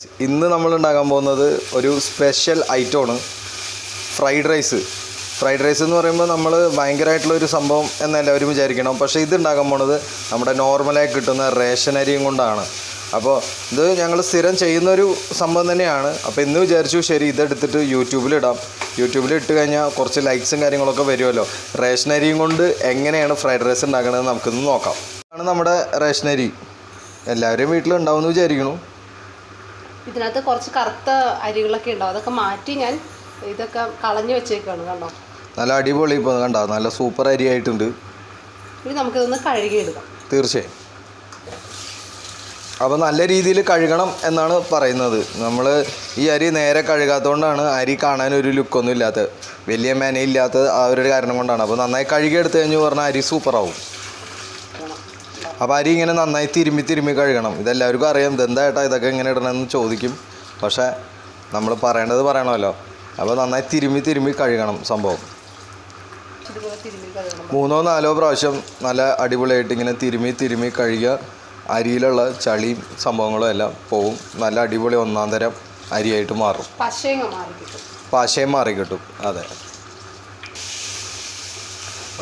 ഇന്ന് നമ്മൾ ഉണ്ടാക്കാൻ പോകുന്നത് ഒരു സ്പെഷ്യൽ ഐറ്റമാണ് ഫ്രൈഡ് റൈസ്. ഫ്രൈഡ് റൈസ് എന്ന് പറയുമ്പോൾ നമ്മൾ ഭയങ്കരമായിട്ടുള്ളൊരു സംഭവം എന്നെല്ലാവരും വിചാരിക്കണം. പക്ഷേ ഇത് ഉണ്ടാക്കാൻ പോണത് നമ്മുടെ നോർമലായി കിട്ടുന്ന റേഷൻ അരിയും കൊണ്ടാണ്. അപ്പോൾ ഇത് ഞങ്ങൾ സ്ഥിരം ചെയ്യുന്നൊരു സംഭവം തന്നെയാണ്. അപ്പോൾ ഇന്ന് വിചാരിച്ചു ശരി ഇതെടുത്തിട്ട് യൂട്യൂബിലിടാം. യൂട്യൂബിലിട്ട് കഴിഞ്ഞാൽ കുറച്ച് ലൈക്സും കാര്യങ്ങളൊക്കെ വരുമല്ലോ. റേഷൻ അരിയും കൊണ്ട് എങ്ങനെയാണ് ഫ്രൈഡ് റൈസ് ഉണ്ടാക്കണത് നമുക്കിന്ന് നോക്കാം. ആണ് നമ്മുടെ റേഷൻ അരി. എല്ലാവരും വീട്ടിലുണ്ടാവുമെന്ന് വിചാരിക്കുന്നു. ഇതിനകത്ത് കുറച്ച് കറുത്ത അരികളൊക്കെ ഉണ്ടാവും, അതൊക്കെ മാറ്റി ഞാൻ ഇതൊക്കെ കളഞ്ഞു വെച്ചേക്കാണ്. കണ്ടോ, നല്ല അടിപൊളി. ഇപ്പോൾ കണ്ടോ, നല്ല സൂപ്പർ അരി ആയിട്ടുണ്ട്. ഇനി നമുക്കിതൊന്ന് കഴുകിയെടുക്കാം. തീർച്ചയായും. അപ്പോൾ നല്ല രീതിയിൽ കഴുകണം എന്നാണ് പറയുന്നത്. നമ്മൾ ഈ അരി നേരെ കഴുകാത്തതുകൊണ്ടാണ് അരി കാണാൻ ഒരു ലുക്കൊന്നും ഇല്ലാത്തത്, വലിയ മെനയില്ലാത്തത്. ആ ഒരു കാരണം കൊണ്ടാണ്. അപ്പോൾ നന്നായി കഴുകിയെടുത്ത് കഴിഞ്ഞ് പറഞ്ഞാൽ അരി സൂപ്പറാവും. അപ്പോൾ അരി ഇങ്ങനെ നന്നായി തിരുമ്മി കഴുകണം. ഇതെല്ലാവർക്കും അറിയാം. ഇതെന്താ ഏട്ടാ ഇതൊക്കെ എങ്ങനെ ഇടണമെന്ന് ചോദിക്കും. പക്ഷേ നമ്മൾ പറയേണ്ടത് പറയണമല്ലോ. അപ്പോൾ നന്നായി തിരുമ്മി കഴുകണം സംഭവം. 3-4 പ്രാവശ്യം നല്ല അടിപൊളിയായിട്ട് ഇങ്ങനെ തിരുമ്മി കഴുകിയ അരിയിലുള്ള ചളിയും സംഭവങ്ങളും എല്ലാം പോവും. നല്ല അടിപൊളി ഒന്നാം തരം അരിയായിട്ട് മാറും. പശയും മാറി കിട്ടും. അതെ.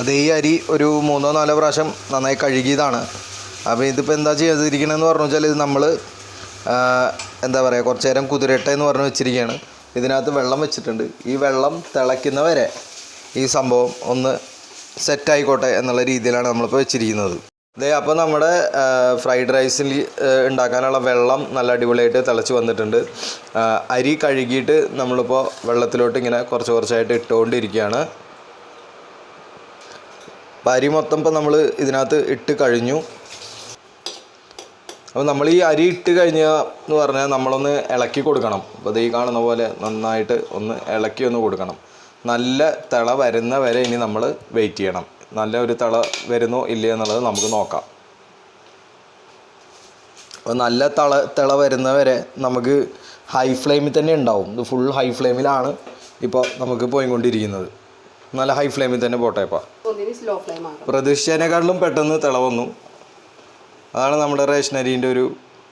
അത് ഈ അരി ഒരു 3-4 പ്രാവശ്യം നന്നായി കഴുകിയതാണ്. അപ്പോൾ ഇതിപ്പോൾ എന്താ ചെയ്തിരിക്കണമെന്ന് പറഞ്ഞു വെച്ചാൽ ഇത് നമ്മൾ എന്താ പറയുക, കുറച്ച് നേരം കുതിരട്ടെ എന്ന് പറഞ്ഞ് വെച്ചിരിക്കുകയാണ്. ഇതിനകത്ത് വെള്ളം വെച്ചിട്ടുണ്ട്. ഈ വെള്ളം തിളയ്ക്കുന്നവരെ ഈ സംഭവം ഒന്ന് സെറ്റായിക്കോട്ടെ എന്നുള്ള രീതിയിലാണ് നമ്മളിപ്പോൾ വെച്ചിരിക്കുന്നത്. ഇതേ അപ്പോൾ നമ്മുടെ ഫ്രൈഡ് റൈസിൽ ഉണ്ടാക്കാനുള്ള വെള്ളം നല്ല അടിപൊളിയായിട്ട് തിളച്ച് വന്നിട്ടുണ്ട്. അരി കഴുകിയിട്ട് നമ്മളിപ്പോൾ വെള്ളത്തിലോട്ട് ഇങ്ങനെ കുറച്ചായിട്ട് ഇട്ടുകൊണ്ടിരിക്കുകയാണ്. അപ്പോൾ അരി മൊത്തം ഇപ്പോൾ നമ്മൾ ഇതിനകത്ത് ഇട്ട് കഴിഞ്ഞു. അപ്പോൾ നമ്മൾ ഈ അരി ഇട്ട് കഴിഞ്ഞെന്ന് പറഞ്ഞാൽ നമ്മളൊന്ന് ഇളക്കി കൊടുക്കണം. അപ്പോൾ ഈ കാണുന്ന പോലെ നന്നായിട്ട് ഒന്ന് ഇളക്കി കൊടുക്കണം. നല്ല തിള വരുന്ന വരെ ഇനി നമ്മൾ വെയിറ്റ് ചെയ്യണം. നല്ല ഒരു തിള വരുന്നോ ഇല്ലയോ എന്നുള്ളത് നമുക്ക് നോക്കാം. അപ്പോൾ നല്ല തിള വരുന്ന വരെ നമുക്ക് ഹൈ ഫ്ലെയിമിൽ തന്നെ ഉണ്ടാവും. ഇത് ഫുൾ ഹൈ ഫ്ലെയിമിലാണ് ഇപ്പോൾ നമുക്ക് പോയിക്കൊണ്ടിരിക്കുന്നത്. നല്ല ഹൈ ഫ്ലെയിമിൽ തന്നെ പോട്ടെ. ഇപ്പോൾ പ്രതീക്ഷിച്ചതിനേക്കാട്ടിലും പെട്ടെന്ന് തിള വന്നു. അതാണ് നമ്മുടെ റേഷൻ അരീൻ്റെ ഒരു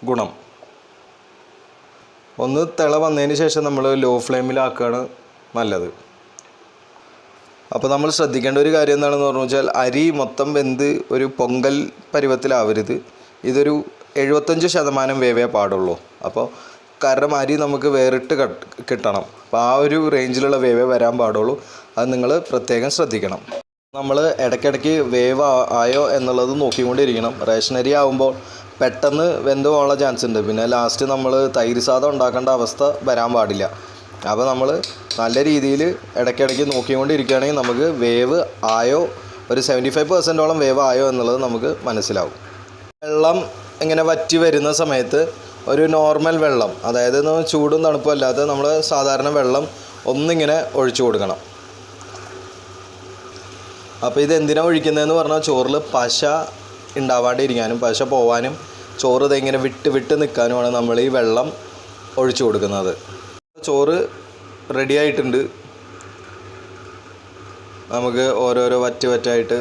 ഗുണം. ഒന്ന് തിള വന്നതിന് ശേഷം നമ്മൾ ലോ ഫ്ലെയിമിലാക്കുകയാണ് നല്ലത്. അപ്പോൾ നമ്മൾ ശ്രദ്ധിക്കേണ്ട ഒരു കാര്യം എന്താണെന്ന് പറഞ്ഞു വെച്ചാൽ അരി മൊത്തം വെന്ത് ഒരു പൊങ്കൽ പരുവത്തിലാവരുത്. ഇതൊരു 75% വേവേ പാടുള്ളൂ. അപ്പോൾ കാരണം അരി നമുക്ക് വേറിട്ട് കിട്ടണം. അപ്പോൾ ആ ഒരു റേഞ്ചിലുള്ള വേവേ വരാൻ പാടുള്ളൂ. അത് നിങ്ങൾ പ്രത്യേകം ശ്രദ്ധിക്കണം. നമ്മൾ ഇടയ്ക്കിടയ്ക്ക് വേവ് ആയോ എന്നുള്ളത് നോക്കിക്കൊണ്ടിരിക്കണം. റേഷൻ അരി ആകുമ്പോൾ പെട്ടെന്ന് വെന്ത് പോകാനുള്ള ചാൻസ് ഉണ്ട്. പിന്നെ ലാസ്റ്റ് നമ്മൾ തൈര് സാദം ഉണ്ടാക്കേണ്ട അവസ്ഥ വരാൻ പാടില്ല. അപ്പോൾ നമ്മൾ നല്ല രീതിയിൽ ഇടയ്ക്കിടയ്ക്ക് നോക്കിക്കൊണ്ടിരിക്കുകയാണെങ്കിൽ നമുക്ക് വേവ് ആയോ, ഒരു 75% വേവ് ആയോ എന്നുള്ളത് നമുക്ക് മനസ്സിലാവും. വെള്ളം ഇങ്ങനെ വറ്റി വരുന്ന സമയത്ത് ഒരു നോർമൽ വെള്ളം, അതായത് ചൂടും തണുപ്പും അല്ലാതെ നമ്മൾ സാധാരണ വെള്ളം ഒന്നിങ്ങനെ ഒഴിച്ചു കൊടുക്കണം. അപ്പോൾ ഇത് എന്തിനാണ് ഒഴിക്കുന്നതെന്ന് പറഞ്ഞാൽ ചോറിൽ പശ ഉണ്ടാവാണ്ടിരിക്കാനും പശ പോവാനും ചോറ് ഇതെങ്ങനെ വിട്ട് നിൽക്കാനുമാണ് നമ്മൾ ഈ വെള്ളം ഒഴിച്ചു കൊടുക്കുന്നത്. ചോറ് റെഡി ആയിട്ടുണ്ട്. നമുക്ക് ഓരോരോ വറ്റായിട്ട്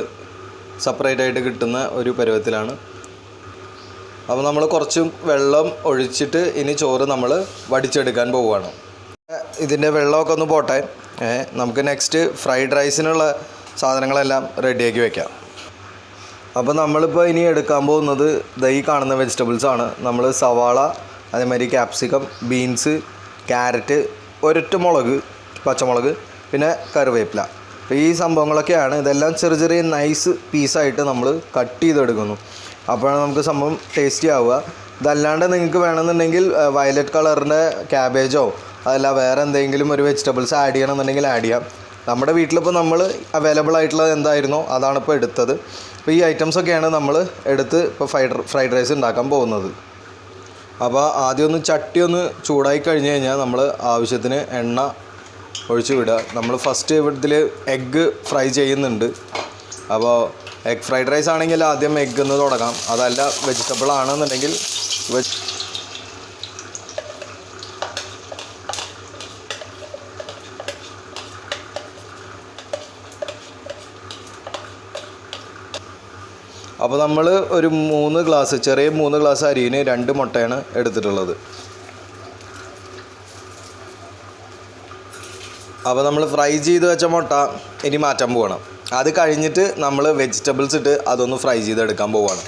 സെപ്പറേറ്റ് ആയിട്ട് കിട്ടുന്ന ഒരു പരുവത്തിലാണ്. അപ്പോൾ നമ്മൾ കുറച്ച് വെള്ളം ഒഴിച്ചിട്ട് ഇനി ചോറ് നമ്മൾ വടിച്ചെടുക്കാൻ പോവുകയാണ്. ഇതിൻ്റെ വെള്ളമൊക്കെ ഒന്ന് പോട്ടെ. നമുക്ക് നെക്സ്റ്റ് ഫ്രൈഡ് റൈസിനുള്ള സാധനങ്ങളെല്ലാം റെഡിയാക്കി വയ്ക്കാം. അപ്പോൾ നമ്മളിപ്പോൾ ഇനി എടുക്കാൻ പോകുന്നത് ഈ കാണുന്ന വെജിറ്റബിൾസാണ്. നമ്മൾ സവാള, അതേമാതിരി ക്യാപ്സിക്കം, ബീൻസ്, ക്യാരറ്റ്, ഒരൊറ്റ മുളക്, പച്ചമുളക്, പിന്നെ കറിവേപ്പില. അപ്പോൾ ഈ സംഭവങ്ങളൊക്കെയാണ്. ഇതെല്ലാം ചെറിയ നൈസ് പീസായിട്ട് നമ്മൾ കട്ട് ചെയ്തെടുക്കുന്നു. അപ്പോഴാണ് നമുക്ക് സംഭവം ടേസ്റ്റി ആവുക. ഇതല്ലാണ്ട് നിങ്ങൾക്ക് വേണമെന്നുണ്ടെങ്കിൽ വയലറ്റ് കളറിൻ്റെ ക്യാബേജോ അതല്ല വേറെ എന്തെങ്കിലും ഒരു വെജിറ്റബിൾസ് ആഡ് ചെയ്യണമെന്നുണ്ടെങ്കിൽ ആഡ് ചെയ്യാം. നമ്മുടെ വീട്ടിലിപ്പോൾ നമ്മൾ അവൈലബിൾ ആയിട്ടുള്ളത് എന്തായിരുന്നോ അതാണ് ഇപ്പോൾ എടുത്തത്. അപ്പോൾ ഈ ഐറ്റംസൊക്കെയാണ് നമ്മൾ എടുത്ത് ഇപ്പോൾ ഫ്രൈഡ് റൈസ് ഉണ്ടാക്കാൻ പോകുന്നത്. അപ്പോൾ ആദ്യം ഒന്ന് ചട്ടി ഒന്ന് ചൂടായി കഴിഞ്ഞ് കഴിഞ്ഞാൽ നമ്മൾ ആവശ്യത്തിന് എണ്ണ ഒഴിച്ച് വിടുക. നമ്മൾ ഫസ്റ്റ് ഇതിൽ എഗ്ഗ് ഫ്രൈ ചെയ്യുന്നുണ്ട്. അപ്പോൾ എഗ് ഫ്രൈഡ് റൈസ് ആണെങ്കിൽ ആദ്യം എഗ്ഗ് ഒന്ന് തുടങ്ങാം. അതല്ല വെജിറ്റബിൾ ആണെന്നുണ്ടെങ്കിൽ അപ്പോൾ നമ്മൾ ഒരു 3 ഗ്ലാസ് ചെറിയ 3 ഗ്ലാസ് അരിന് 2 മുട്ടയാണ് എടുത്തിട്ടുള്ളത്. അപ്പോൾ നമ്മൾ ഫ്രൈ ചെയ്ത് വെച്ച മുട്ട ഇനി മാറ്റാൻ പോവുകയാണ്. അത് കഴിഞ്ഞിട്ട് നമ്മൾ വെജിറ്റബിൾസ് ഇട്ട് അതൊന്ന് ഫ്രൈ ചെയ്തെടുക്കാൻ പോവുകയാണ്.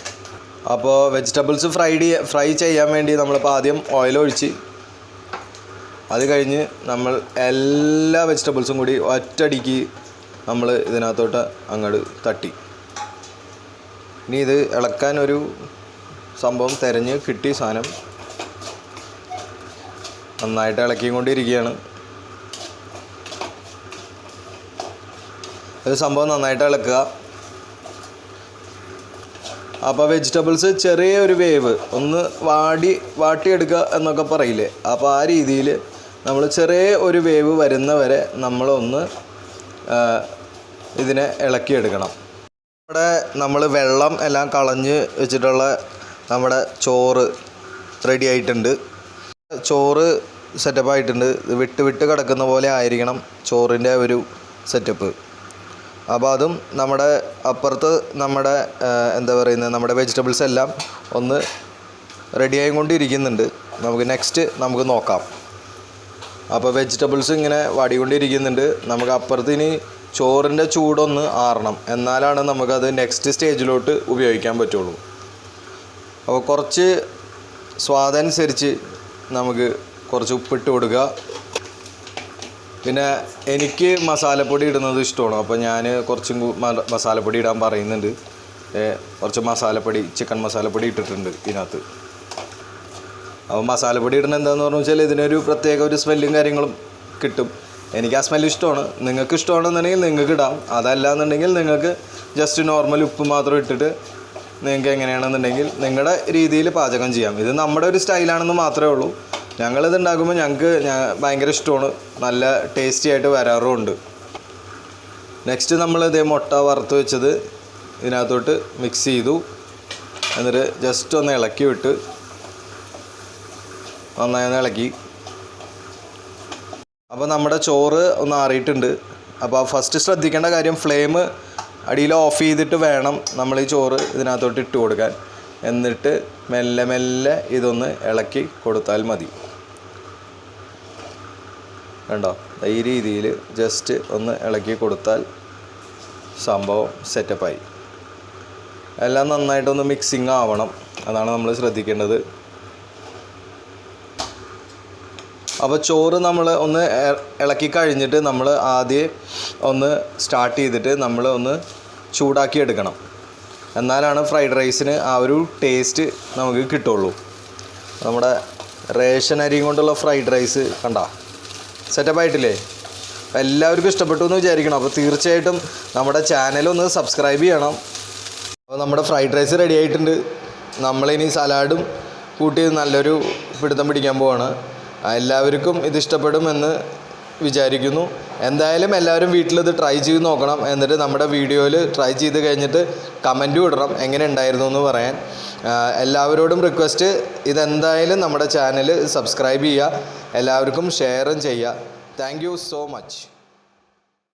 അപ്പോൾ വെജിറ്റബിൾസ് ഫ്രൈ ചെയ്യാൻ വേണ്ടി നമ്മളിപ്പോൾ ആദ്യം ഓയിൽ ഒഴിച്ച് അത് കഴിഞ്ഞ് നമ്മൾ എല്ലാ വെജിറ്റബിൾസും കൂടി ഒറ്റയടിക്ക് നമ്മൾ ഇതിനകത്തോട്ട് അങ്ങോട്ട് തട്ടി. ഇനി ഇത് ഇളക്കാൻ ഒരു സംഭവം തിരഞ്ഞ് കിട്ടി. സാധനം നന്നായിട്ട് ഇളക്കിക്കൊണ്ടിരിക്കുകയാണ്. ഒരു സംഭവം നന്നായിട്ട് ഇളക്കുക. അപ്പോൾ വെജിറ്റബിൾസ് ചെറിയൊരു വേവ് ഒന്ന് വാട്ടിയെടുക്കുക എന്നൊക്കെ പറയില്ലേ, അപ്പോൾ ആ രീതിയിൽ നമ്മൾ ചെറിയ ഒരു വേവ് വരുന്നവരെ നമ്മളൊന്ന് ഇതിനെ ഇളക്കിയെടുക്കണം. നമ്മൾ വെള്ളം എല്ലാം കളഞ്ഞ് വെച്ചിട്ടുള്ള നമ്മുടെ ചോറ് റെഡി ആയിട്ടുണ്ട്. ചോറ് സെറ്റപ്പായിട്ടുണ്ട്. ഇത് വിട്ട് കിടക്കുന്ന പോലെ ആയിരിക്കണം ചോറിൻ്റെ ഒരു സെറ്റപ്പ്. അപ്പോൾ അതും നമ്മുടെ അപ്പുറത്ത് നമ്മുടെ നമ്മുടെ വെജിറ്റബിൾസ് എല്ലാം ഒന്ന് റെഡി ആയിക്കൊണ്ടിരിക്കുന്നുണ്ട്. നമുക്ക് നോക്കാം. അപ്പോൾ വെജിറ്റബിൾസ് ഇങ്ങനെ വാടിക്കൊണ്ടിരിക്കുന്നുണ്ട്. നമുക്ക് അപ്പുറത്ത് ഇനി ചോറിൻ്റെ ചൂടൊന്ന് ആറണം, എന്നാലാണ് നമുക്കത് നെക്സ്റ്റ് സ്റ്റേജിലോട്ട് ഉപയോഗിക്കാൻ പറ്റുള്ളൂ. അപ്പോൾ കുറച്ച് സ്വാദനുസരിച്ച് നമുക്ക് കുറച്ച് ഉപ്പിട്ട് കൊടുക്കുക. പിന്നെ എനിക്ക് മസാലപ്പൊടി ഇടുന്നത് ഇഷ്ടമാണ്, അപ്പോൾ ഞാൻ കുറച്ചും മസാലപ്പൊടി ഇടാൻ പറയുന്നുണ്ട്. കുറച്ച് ചിക്കൻ മസാലപ്പൊടി ഇട്ടിട്ടുണ്ട് ഇതിനകത്ത്. അപ്പോൾ മസാലപ്പൊടി ഇടുന്നത് എന്താണെന്ന് പറഞ്ഞു വെച്ചാൽ ഇതിനൊരു പ്രത്യേക ഒരു സ്മെല്ലും കാര്യങ്ങളും കിട്ടും. എനിക്ക് ആ സ്മെല്ല് ഇഷ്ടമാണ്. നിങ്ങൾക്ക് ഇഷ്ടമാണെന്നുണ്ടെങ്കിൽ നിങ്ങൾക്ക് ഇടാം. അതല്ല എന്നുണ്ടെങ്കിൽ നിങ്ങൾക്ക് ജസ്റ്റ് നോർമൽ ഉപ്പ് മാത്രം ഇട്ടിട്ട് നിങ്ങൾക്ക് എങ്ങനെയാണെന്നുണ്ടെങ്കിൽ നിങ്ങളുടെ രീതിയിൽ പാചകം ചെയ്യാം. ഇത് നമ്മുടെ ഒരു സ്റ്റൈലാണെന്ന് മാത്രമേ ഉള്ളൂ. ഞങ്ങളിത് ഉണ്ടാക്കുമ്പോൾ ഞങ്ങൾക്ക് ഭയങ്കര ഇഷ്ടമാണ്. നല്ല ടേസ്റ്റി ആയിട്ട് വരാറുമുണ്ട്. നെക്സ്റ്റ് നമ്മൾ ഇതേ മുട്ട വറുത്ത് വെച്ചത് ഇതിനകത്തോട്ട് മിക്സ് ചെയ്തു. എന്നിട്ട് ജസ്റ്റ് ഒന്ന് ഇളക്കി വിട്ട് നന്നായി ഒന്ന് ഇളക്കി. അപ്പോൾ നമ്മുടെ ചോറ് ഒന്ന് ആറിയിട്ടുണ്ട്. അപ്പോൾ ഫസ്റ്റ് ശ്രദ്ധിക്കേണ്ട കാര്യം ഫ്ലെയിം അടിയിൽ ഓഫ് ചെയ്തിട്ട് വേണം നമ്മൾ ഈ ചോറ് ഇതിനകത്തോട്ട് ഇട്ട് കൊടുക്കാൻ. എന്നിട്ട് മെല്ലെ മെല്ലെ ഇതൊന്ന് ഇളക്കി കൊടുത്താൽ മതി. കണ്ടോ, ഈ രീതിയിൽ ജസ്റ്റ് ഒന്ന് ഇളക്കി കൊടുത്താൽ സംഭവം സെറ്റപ്പായി. എല്ലാം നന്നായിട്ടൊന്ന് മിക്സിങ് ആവണം, അതാണ് നമ്മൾ ശ്രദ്ധിക്കേണ്ടത്. അപ്പോൾ ചോറ് നമ്മൾ ഒന്ന് ഇളക്കി കഴിഞ്ഞിട്ട് നമ്മൾ ആദ്യം ഒന്ന് സ്റ്റാർട്ട് ചെയ്തിട്ട് നമ്മൾ ഒന്ന് ചൂടാക്കി എടുക്കണം. എന്നാലാണ് ഫ്രൈഡ് റൈസിന് ആ ഒരു ടേസ്റ്റ് നമുക്ക് കിട്ടുള്ളൂ. നമ്മുടെ റേഷൻ അരിയും കൊണ്ടുള്ള ഫ്രൈഡ് റൈസ് കണ്ടോ സെറ്റപ്പായിട്ടില്ലേ? എല്ലാവർക്കും ഇഷ്ടപ്പെട്ടു എന്ന് വിചാരിക്കണം. അപ്പോൾ തീർച്ചയായിട്ടും നമ്മുടെ ചാനലൊന്ന് സബ്സ്ക്രൈബ് ചെയ്യണം. അപ്പോൾ നമ്മുടെ ഫ്രൈഡ് റൈസ് റെഡി ആയിട്ടുണ്ട്. നമ്മളിനി സലാഡും കൂട്ടി നല്ലൊരു പിടുത്തം പിടിക്കാൻ പോവാണ്. എല്ലാവർക്കും ഇത് ഇഷ്ടപ്പെടുമെന്ന് വിചാരിക്കുന്നു. എന്തായാലും എല്ലാവരും വീട്ടിലിത് ട്രൈ ചെയ്ത് നോക്കണം. എന്നിട്ട് നമ്മുടെ വീഡിയോയിൽ ട്രൈ ചെയ്ത് കഴിഞ്ഞിട്ട് കമൻറ്റും ഇടണം എങ്ങനെ ഉണ്ടായിരുന്നു എന്ന് പറയാൻ. എല്ലാവരോടും റിക്വസ്റ്റ്, ഇതെന്തായാലും നമ്മുടെ ചാനൽ സബ്സ്ക്രൈബ് ചെയ്യുക, എല്ലാവർക്കും ഷെയറും ചെയ്യുക. Thank you so much.